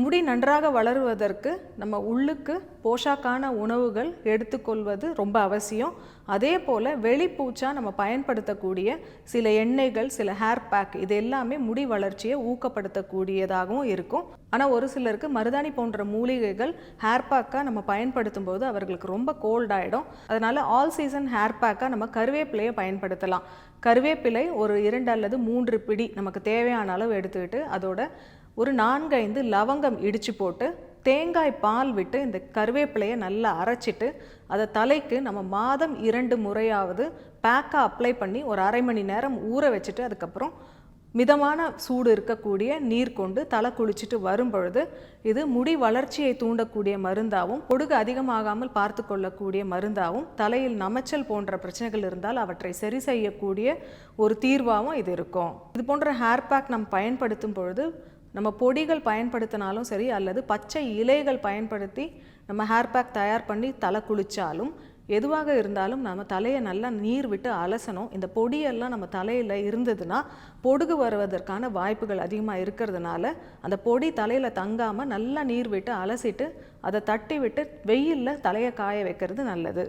முடி நன்றாக வளருவதற்கு நம்ம உள்ளுக்கு போஷாக்கான உணவுகள் எடுத்துக்கொள்வது ரொம்ப அவசியம். அதே போல் வெளிப்பூச்சா நம்ம பயன்படுத்தக்கூடிய சில எண்ணெய்கள், சில ஹேர் பேக் இது எல்லாமே முடி வளர்ச்சியை ஊக்கப்படுத்தக்கூடியதாகவும் இருக்கும். ஆனால் ஒரு சிலருக்கு மருதாணி போன்ற மூலிகைகள் ஹேர் பேக்காக நம்ம பயன்படுத்தும் போது அவர்களுக்கு ரொம்ப கோல்ட் ஆகிடும். அதனால் ஆல் சீசன் ஹேர் பேக்காக நம்ம கருவேப்பிலையை பயன்படுத்தலாம். கருவேப்பிலை ஒரு 2 அல்லது 3 பிடி நமக்கு தேவையான அளவு எடுத்துக்கிட்டு அதோட ஒரு 4-5 லவங்கம் இடித்து போட்டு தேங்காய் பால் விட்டு இந்த கருவேப்பிலையை நல்லா அரைச்சிட்டு அதை தலைக்கு நம்ம மாதம் 2 முறையாவது பேக்காக அப்ளை பண்ணி ஒரு அரை மணி நேரம் ஊற வச்சுட்டு அதுக்கப்புறம் மிதமான சூடு இருக்கக்கூடிய நீர் கொண்டு தலை குளிச்சுட்டு வரும் பொழுது இது முடி வளர்ச்சியை தூண்டக்கூடிய மருந்தாகவும் பொடுகு அதிகமாகாமல் பார்த்து கொள்ளக்கூடிய மருந்தாகவும் தலையில் நமைச்சல் போன்ற பிரச்சனைகள் இருந்தால் அவற்றை சரி செய்யக்கூடிய ஒரு தீர்வாகவும் இது இருக்கும். இது போன்ற ஹேர் பேக் நம்ம பயன்படுத்தும் பொழுது நம்ம பொடிகள் பயன்படுத்தினாலும் சரி அல்லது பச்சை இலைகள் பயன்படுத்தி நம்ம ஹேர் பேக் தயார் பண்ணி தலை குளித்தாலும் எதுவாக இருந்தாலும் நம்ம தலையை நல்லா நீர் விட்டு அலசணும். இந்த பொடியெல்லாம் நம்ம தலையில் இருந்ததுன்னா பொடுகு வருவதற்கான வாய்ப்புகள் அதிகமாக இருக்கிறதுனால அந்த பொடி தலையில் தங்காமல் நல்லா நீர் விட்டு அலசிட்டு அதை தட்டி விட்டு வெயிலில் தலையை காய வைக்கிறது நல்லது.